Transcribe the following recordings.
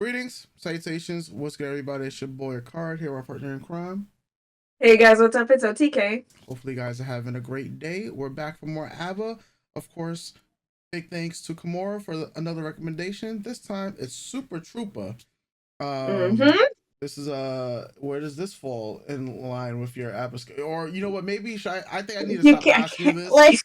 Greetings, salutations. What's good, everybody? It's your boy Ekard here, our partner in crime. Hey guys, what's up? It's OTK. Hopefully, you guys are having a great day. We're back for more ABBA. Of course, big thanks to Kimura for another recommendation. This time, it's Super Trouper. Um, Mm-hmm. this is where does this fall in line with your ABBA skill? Or you know what? Maybe I think I need to You stop can't asking you this like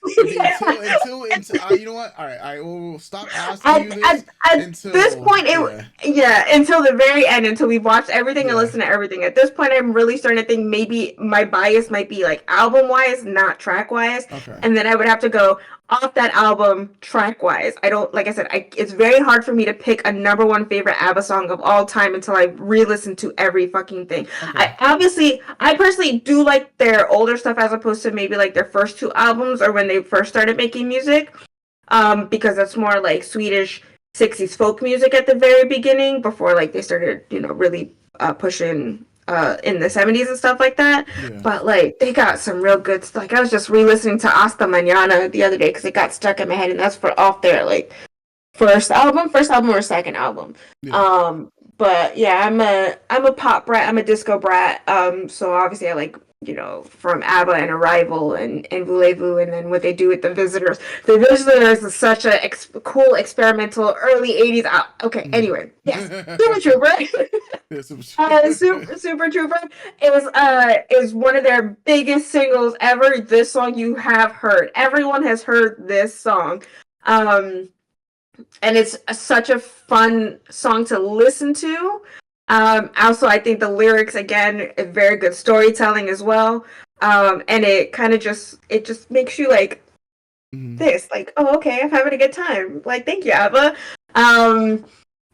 until you know what? All right, I will stop asking at, you this at at this until point it yeah, yeah, until the very end, until we've watched everything and yeah. listened to everything. At this point I'm really starting to think maybe my bias might be like album wise, not track wise. Okay. And then I would have to go off that album track wise. I don't like I said, it's very hard for me to pick a number one favorite ABBA song of all time until I re-listen to every fucking thing. Okay. I personally do like their older stuff as opposed to maybe like their first two albums or when they first started making music. Because that's more like Swedish 60s folk music at the very beginning before like they started, really pushing in the 70s and stuff like that. Yeah. But like they got some real good stuff. Like I was just re-listening to Hasta Mañana the other day because it got stuck in my head, and that's for off their like first album or second album. Yeah. But yeah, I'm a pop brat, I'm a disco brat. So obviously I like, from ABBA and Arrival and Voulez-Vous, and then what they do with the Visitors. The Visitors is such a cool experimental early 80s okay, Mm. anyway, yes. Super Trooper. Yeah, super. Super Trooper. It was one of their biggest singles ever. This song you have heard. Everyone has heard this song. Um and it's such a fun song to listen to. Also, I think the lyrics again, very good storytelling as well. And it kind of just makes you like Mhm. this, like, oh, okay, I'm having a good time. Like, thank you, Abba. Um,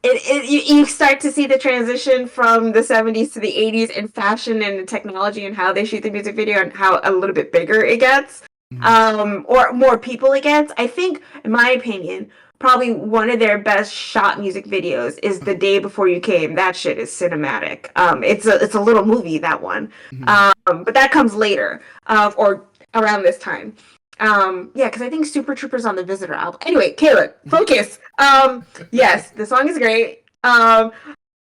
you start to see the transition from the 70s to the 80s in fashion and technology and how they shoot the music video and how a little bit bigger it gets, Mhm. or more people it gets. I think, in my opinion, probably one of their best shot music videos is The Day Before You Came. That shit is cinematic. It's a little movie, that one. Mhm. But that comes later, or around this time. Yeah, because I think Super Troopers on the Visitor album. Anyway, Caleb, focus. Yes, the song is great.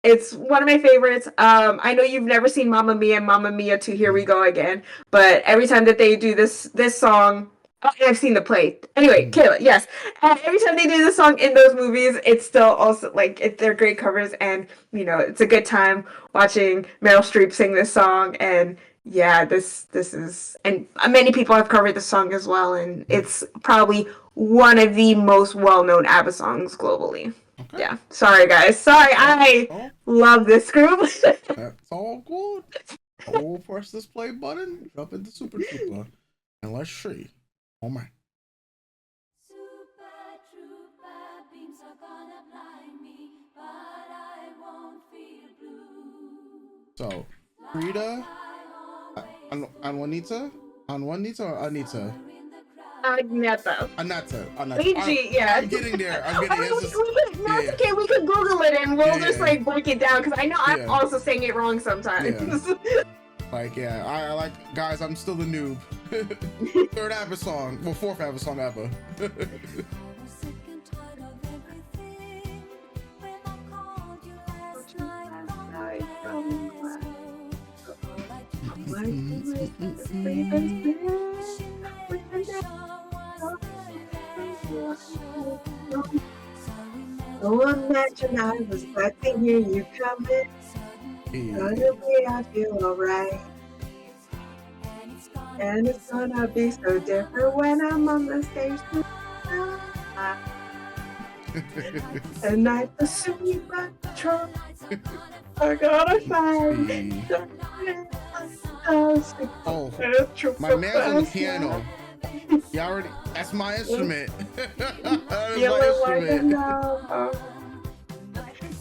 It's one of my favorites. I know you've never seen Mamma Mia, Mamma Mia 2, Here We Mhm. Go Again, but every time that they do this song, oh, and I've seen the play. Anyway, Mhm. Kayla, yes. Every time they do this song in those movies, it's still also like they're great covers, and it's a good time watching Meryl Streep sing this song. And yeah, this is, and many people have covered the song as well, and it's probably one of the most well-known ABBA songs globally. Okay. Yeah, sorry guys, sorry, Oh, I oh, love this group. that's all good. Oh, press this play button, jump into Super Trooper, and let's see. Oh my. Super Trooper beams are gonna blind me, but I won't feel blue. So, Like Frida, I always Anjuanita, do. Anjuanita or Anita? Somewhere in the crowd there's Agnetha. Anata, Anata. Luigi, yeah. I'm getting there. I'm I getting. mean, It's just no, it's yeah, okay. We could Google it and we'll just yeah, like break it down because I know I'm yeah, also saying it wrong yeah. sometimes. Like yeah, I like guys. I'm still the noob. Third ABBA song, well, fourth ABBA song ABBA. I was sick and tired of everything when I called you last night from Glasgow. All I do is think of the show was the last show. So So imagine I was imagine I was waiting glad to hear you coming. Hey. Suddenly I feel alright. and it's gonna And be it's so gonna be different so different when I'm on the stage tonight. And I pursue my control. I gotta find Hey. the Oh, my trooper man's on the fast piano. now. You already. That's my instrument. That is my Feeling like a instrument. number.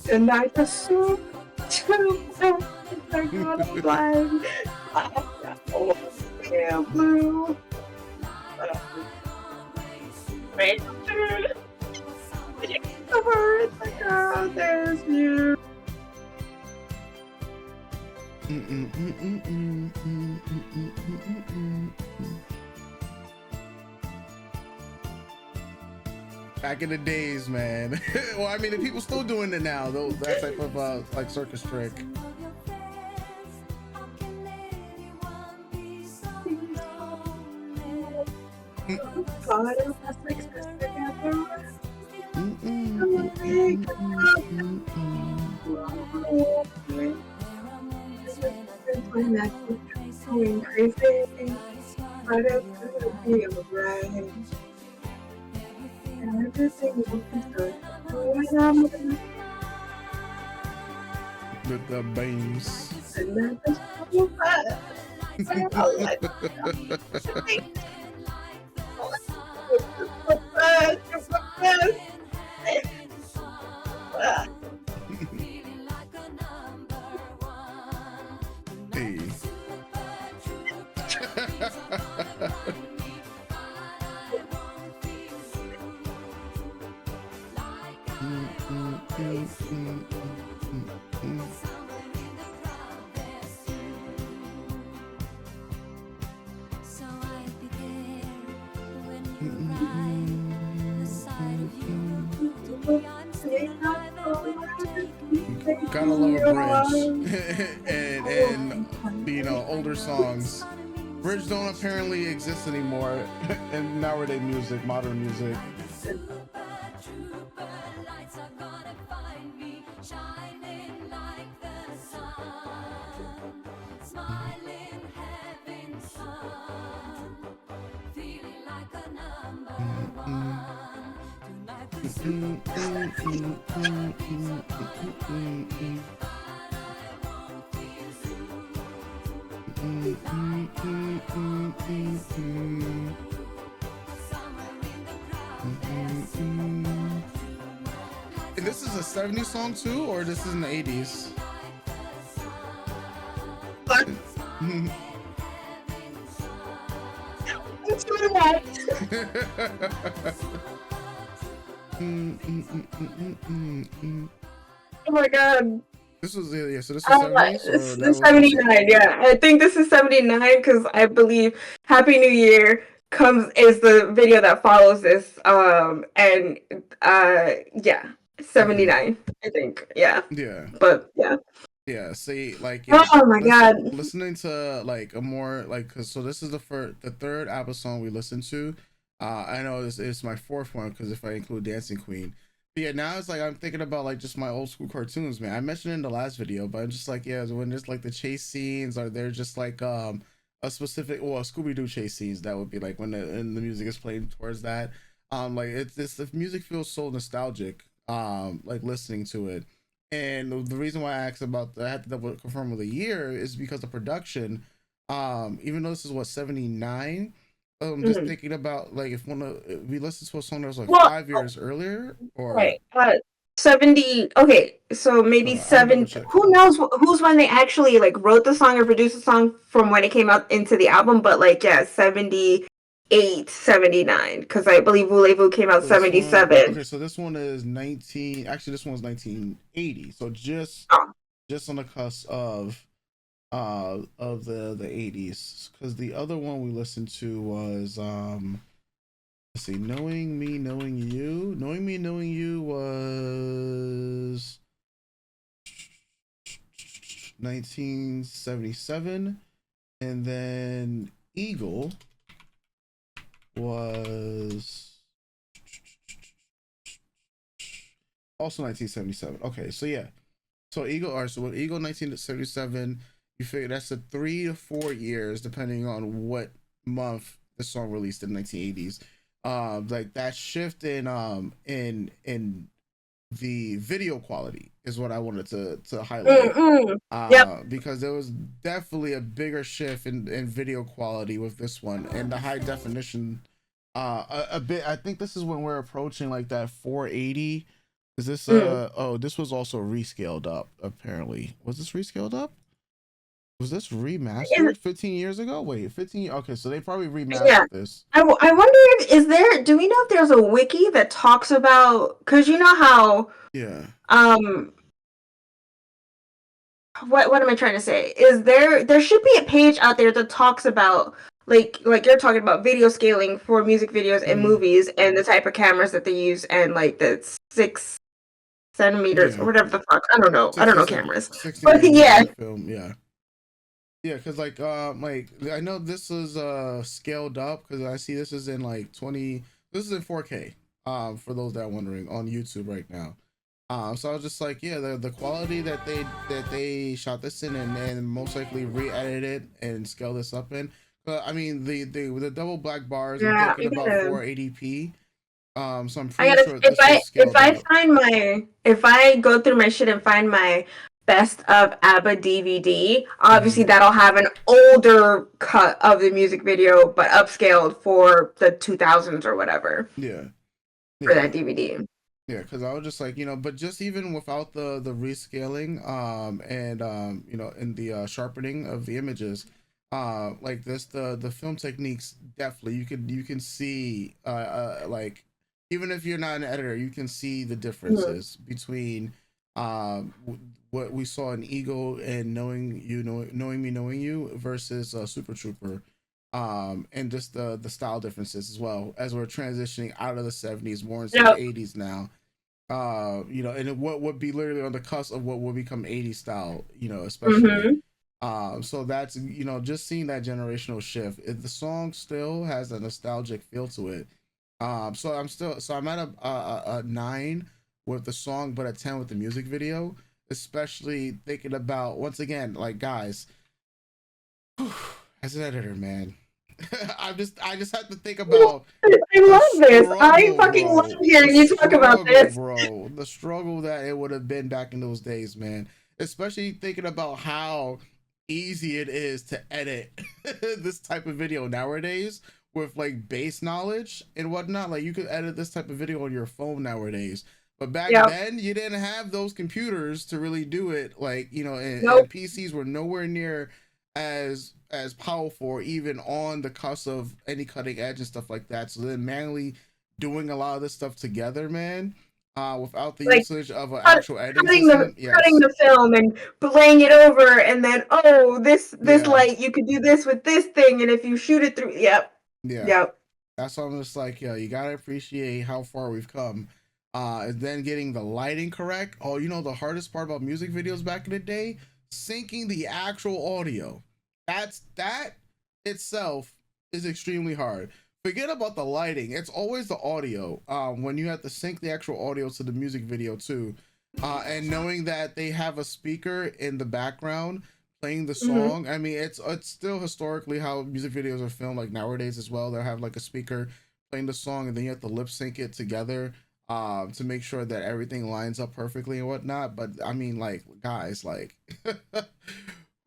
And I pursue trooper. I gotta find. Oh, yeah, blue. Wait, over it's the girl, there's you. Back in the days, man. Well, I mean, the people still doing it now, though. That type of like circus trick. God, it was like together. Going crazy. But it's gonna be alright. And everything will be good. With the beams. And that is so bad. Hey. Gotta love a bridge. and you know, older songs. Bridge don't apparently exist anymore in nowadays music, modern music. And this is a 70s song too, or this is in the 80s? What? What's going on? Oh my god. This was yeah. So this was 70s. This is 79. Yeah, I think this is 79 because I believe "Happy New Year" is the video that follows this. And yeah, 79. I think. Yeah. Yeah. But yeah. Yeah. See, like. Yeah, oh my god. Listening to like a more like, cause so this is the third ABBA song we listened to. I know this is my fourth one because if I include Dancing Queen. But yeah, now it's like I'm thinking about like just my old school cartoons, man. I mentioned it in the last video, but I'm just like, yeah, when there's like the chase scenes, or they're just like a specific, well, Scooby-Doo chase scenes, that would be like when the music is playing towards that. Like it's the music feels so nostalgic, like listening to it. And the reason why I asked about I had to double confirm with the year is because the production, even though this is what 79. I'm just thinking about like if we listened to a song that was like 5 years earlier, or right, 70. Okay, so maybe 7. Who knows who's when they actually like wrote the song or produced the song from when it came out into the album? But like, yeah, 78, 79, because I believe Voulez-Vous came out 77. Okay, so this one is 19. Actually, this one's 1980. So just on the cusp of the 80s, because the other one we listened to was let's see, Knowing Me Knowing You was 1977, and then Eagle was also 1977. Okay, so yeah, so Eagle, all right, so with Eagle 1977, you figure that's a 3 to 4 years depending on what month the song released in the 1980s. Like that shift in the video quality is what I wanted to highlight. Yep. Because there was definitely a bigger shift in video quality with this one, and the high definition a bit. I think this is when we're approaching like that 480. Is this oh, this was also rescaled up, apparently. Was this rescaled up? Was this remastered 15 years ago? Wait, 15. Okay, so they probably remastered this. I wonder if do we know if there's a wiki that talks about, because you know how what am I trying to say? Is there should be a page out there that talks about like you're talking about video scaling for music videos and Mm, movies and the type of cameras that they use and like the 6 centimeters or yeah, whatever the fuck. I don't know 66, cameras. 60 But millimeters yeah. of film. Yeah, yeah, because like I know this is scaled up because I see this is in like 20. This is in 4K. For those that are wondering on YouTube right now. So I was just like, yeah, the quality that they shot this in and most likely re-edited and scale this up in. I mean the double black bars. I'm Yeah, thinking I about gotta 480p. So I'm I pretty gotta sure this was if scaled I up. find my if I go through my shit and find my best of ABBA DVD, Hmm. obviously that'll have an older cut of the music video, but upscaled for the 2000s or whatever Yeah, for yeah, that DVD. yeah. Because I was just like, but just even without the rescaling, and in the sharpening of the images, like this, the film techniques definitely you can see, like even if you're not an editor, you can see the Mhm. differences between what we saw in Eagle and knowing me, knowing you versus Super Trooper, and just the style differences as well as we're transitioning out of the 70s more into the Yep. 80s now. And what would be literally on the cusp of what will become 80s style, especially. Hmm. So that's just seeing that generational shift. The song still has a nostalgic feel to it. So I'm at a 9 with the song, but a 10 with the music video. Especially thinking about, once again, like, guys, as an editor, man, I just have to think about I the love this. I struggle, fucking love bro. The hearing you talk about struggle, this. bro. The struggle that it would have been back in those days, man. Especially thinking about how easy it is to edit this type of video nowadays with like base knowledge and whatnot. Like you could edit this type of video on your phone nowadays. But back Yep. then, you didn't have those computers to really do it. Like, and Nope. PCs were nowhere near as powerful or even on the cusp of any cutting edge and stuff like that. So then manually doing a lot of this stuff together, man, without the Like usage of an cut, actual editing cutting the system, cutting yes, the film and laying it over, and then this yeah, light, you could do this with this thing, and if you shoot it through, yep, yeah. yep. That's why I'm just like, yeah, you gotta appreciate how far we've come. And then getting the lighting correct. Oh, the hardest part about music videos back in the day, syncing the actual audio. That itself is extremely hard. Forget about the lighting. It's always the audio. When you have to sync the actual audio to the music video too, and knowing that they have a speaker in the background playing the Hmm. song. I mean, it's still historically how music videos are filmed, like nowadays as well. They'll have like a speaker playing the song, and then you have to lip sync it together, to make sure that everything lines up perfectly and whatnot. But I mean, like, guys, like,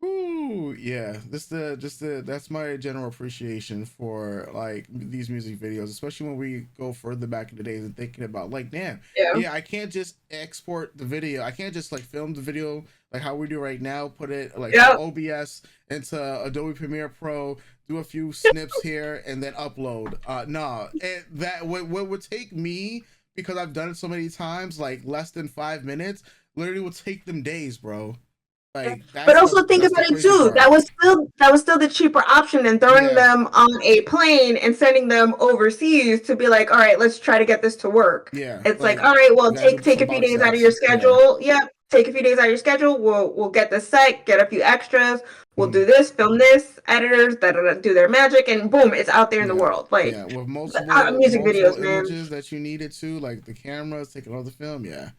ooh, yeah. That's my general appreciation for like these music videos, especially when we go further back in the days and thinking about like, damn, Yeah. yeah, I can't just export the video. I can't just like film the video like how we do right now. Put it like from Yep. OBS into Adobe Premiere Pro, do a few snips here, and then upload. Nah, that what would take me, because I've done it so many times, like less than 5 minutes, literally would take them days, bro. Like But that's the also think that's the about it crazy too. That part. was still the cheaper option than throwing Yeah, them on a plane and sending them overseas to be like, all right, let's try to get this to work. yeah. It's like, Like all right, you well, gotta do take some a few box days out of your sets. Yeah. schedule. Yep, take a few days out of your schedule. We'll get the set, get a few extras. We'll Mhm. do this, film this. Editors that do their magic, and boom, it's out there in the Yeah, world. Like yeah, with multiple music multiple videos, man. images that you needed to, like the cameras, taking all the film. Yeah,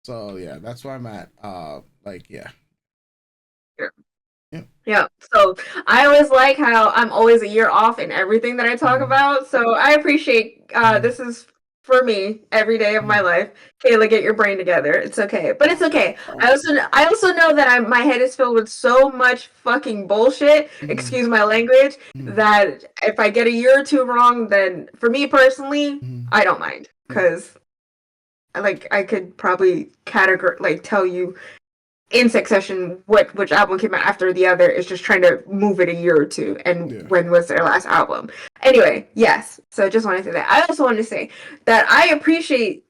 so yeah, that's where I'm at. Like yeah, yeah. Yeah. So I always like how I'm always a year off in everything that I talk Mm-hmm. about. So I appreciate Mm-hmm. this is for me every day of my life. Kayla, get your brain together. It's okay. But it's okay. I also know that my head is filled with so much fucking bullshit, Mm-hmm. excuse my language, Mm-hmm. that if I get a year or two wrong, then for me personally, Mm-hmm. I don't mind. Yeah, Cause like I could probably tell you in succession which album came out after the other. Is just trying to move it a year or two, and yeah. when was their last album. Anyway, yes, so just want to say that. I also want to say that I appreciate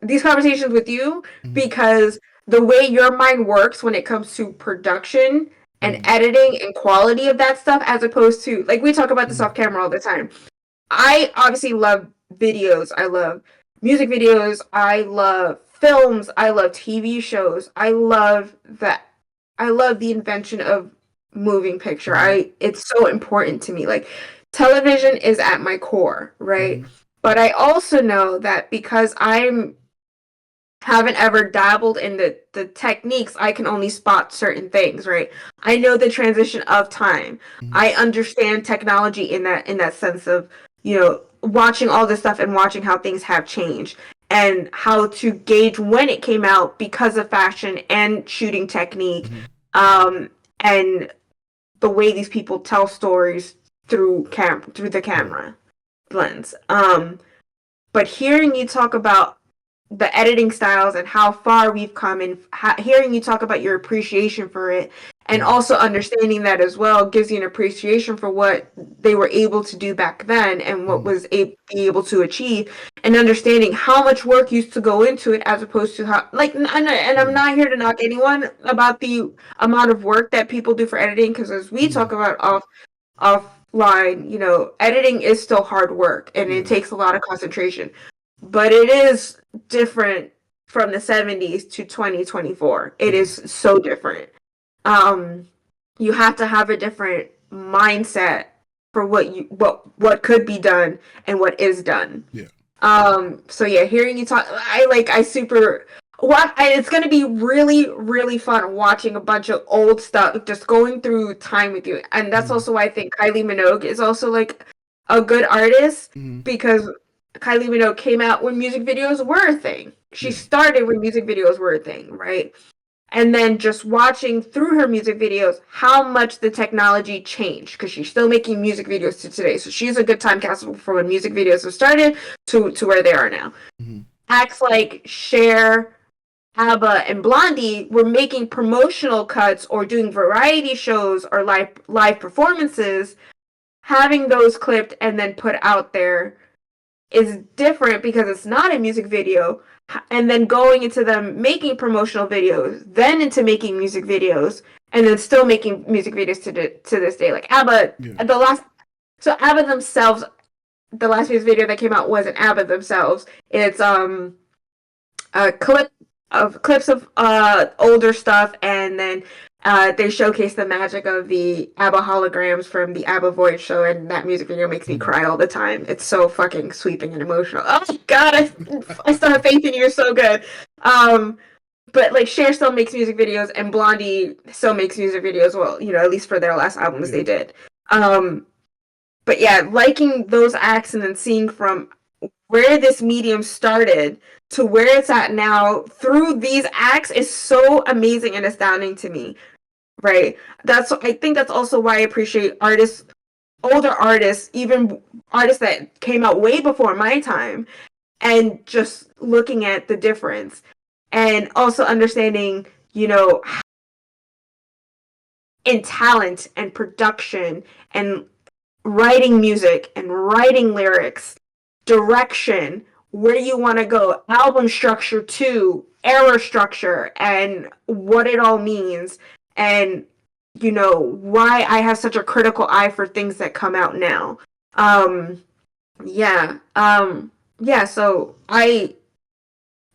these conversations with you Mm-hmm. because the way your mind works when it comes to production and editing and quality of that stuff, as opposed to, like, we talk about this off camera all the time. I obviously love videos. I love music videos. I love films. I love TV shows. I love the invention of moving picture. It's so important to me. Like, television is at my core, right? But I also know that because I'm haven't ever dabbled in the techniques, I can only spot certain things, right? I know the transition of time. I understand technology in that sense of, watching all this stuff and watching how things have changed and how to gauge when it came out because of fashion and shooting technique, and the way these people tell stories through the camera lens. But hearing you talk about the editing styles and how far we've come, and hearing you talk about your appreciation for it, and also understanding that as well gives you an appreciation for what they were able to do back then and what was able to achieve, and understanding how much work used to go into it as opposed to how, like, and I'm not here to knock anyone about the amount of work that people do for editing, because as we talk about offline, editing is still hard work and it takes a lot of concentration. But it is different from the 70s to 2024. It is so different. You have to have a different mindset for what could be done and what is done. So yeah, hearing you talk, it's gonna be really, really fun watching a bunch of old stuff, just going through time with you. And that's also why I think Kylie Minogue is also like a good artist, because Kylie Minogue came out when music videos were a thing. She started when music videos were a thing, right? And then just watching through her music videos how much the technology changed, because she's still making music videos to today. So she's a good time capsule for when music videos were started to where they are now. Acts like Cher, ABBA, and Blondie were making promotional cuts or doing variety shows or live performances. Having those clipped and then put out there is different because it's not a music video, and then going into them making promotional videos, then into making music videos, and then still making music videos to this day. Like ABBA, ABBA themselves, the last music video that came out wasn't ABBA themselves. It's a clips of older stuff, and then they showcase the magic of the ABBA holograms from the ABBA Voyage show, and that music video makes me cry all the time. It's so fucking sweeping and emotional. Oh my god, I still have faith in you. You're so good. But like Cher still makes music videos, and Blondie still makes music videos. Well, at least for their last albums they did. But yeah, liking those acts and then seeing from where this medium started to where it's at now through these acts is so amazing and astounding to me, right? I think that's also why I appreciate artists, older artists, even artists that came out way before my time, and just looking at the difference and also understanding, in talent and production and writing music and writing lyrics, direction, where you want to go, album structure too, era structure, and what it all means, and why I have such a critical eye for things that come out now. So I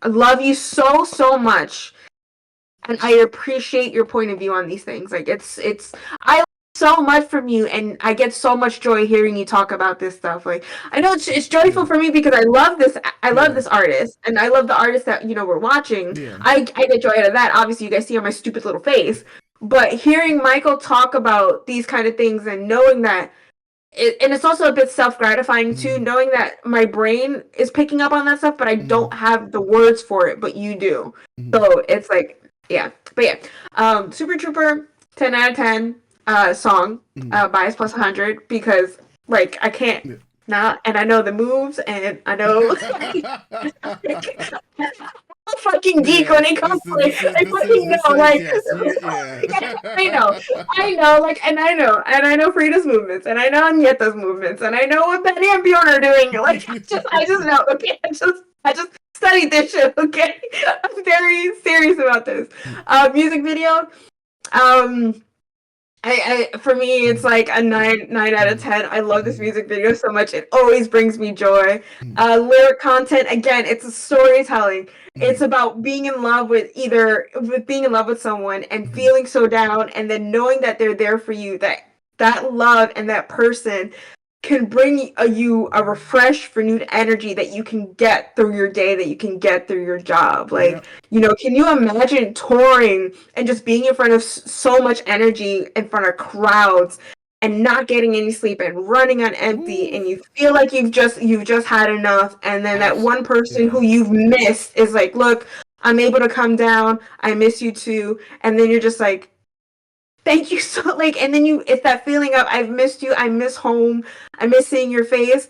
love you so much, and I appreciate your point of view on these things. Like I learn so much from you, and I get so much joy hearing you talk about this stuff. Like, I know it's joyful for me because I love this artist, and I love the artist that we're watching. I get joy out of that. Obviously you guys see on my stupid little face, but hearing Michael talk about these kind of things and knowing that and it's also a bit self-gratifying too, knowing that my brain is picking up on that stuff, but I don't have the words for it, but you do. So it's like, yeah. But yeah, Super Trooper, 10 out of 10 song, Bias plus 100, because like I can't not, and I know the moves, and I know I'm a fucking geek when it comes to like, I fucking know, like, I know, like, and I know Frida's movements, and I know Agneta's movements, and I know what Benny and Bjorn are doing. Like, I just know, okay, I just studied this shit, okay? I'm very serious about this. Music video, For me, it's like a 9 out of 10. I love this music video so much. It always brings me joy. Lyric content, again, it's a storytelling. It's about being in love with being in love with someone and feeling so down, and then knowing that they're there for you. That love and that person can bring you a refresh, renewed energy that you can get through your day, that you can get through your job. Like, can you imagine touring and just being in front of so much energy, in front of crowds, and not getting any sleep and running on empty, and you feel like you've just had enough, and then that one person who you've missed is like, look, I'm able to come down, I miss you too, and then you're just like, thank you so, like, and then it's that feeling of, I've missed you, I miss home, I miss seeing your face.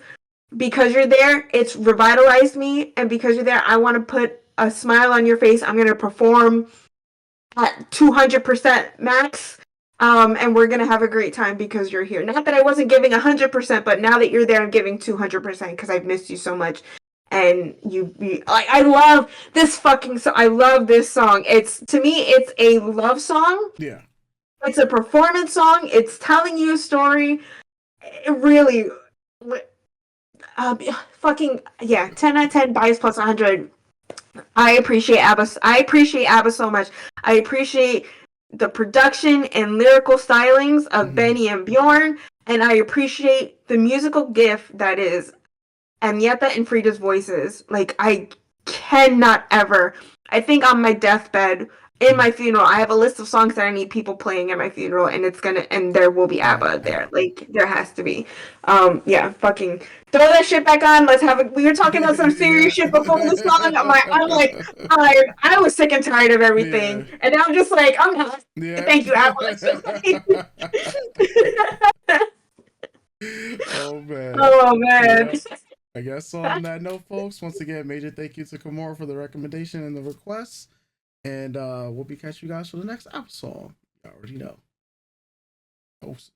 Because you're there, it's revitalized me, and because you're there, I want to put a smile on your face. I'm going to perform at 200% max, and we're going to have a great time because you're here. Not that I wasn't giving 100%, but now that you're there, I'm giving 200% because I've missed you so much. And I love this fucking song. I love this song. To me, it's a love song. Yeah. It's a performance song. It's telling you a story. It really, fucking, yeah, 10 out of 10, bias plus 100. I appreciate ABBA. I appreciate ABBA so much. I appreciate the production and lyrical stylings of Benny and Bjorn, and I appreciate the musical gift that is Agneta and Frida's voices. Like, I cannot ever. I think on my deathbed, in my funeral, I have a list of songs that I need people playing at my funeral, and there will be ABBA there. Like, there has to be. Yeah, fucking throw that shit back on. We were talking about some serious shit before this song. I was sick and tired of everything, and I'm just like, I'm not. Thank you, ABBA. Oh man. Oh man. I guess on that note, folks, once again, major thank you to Kimura for the recommendation and the request. And we'll be catching you guys for the next episode. You already know. Doses.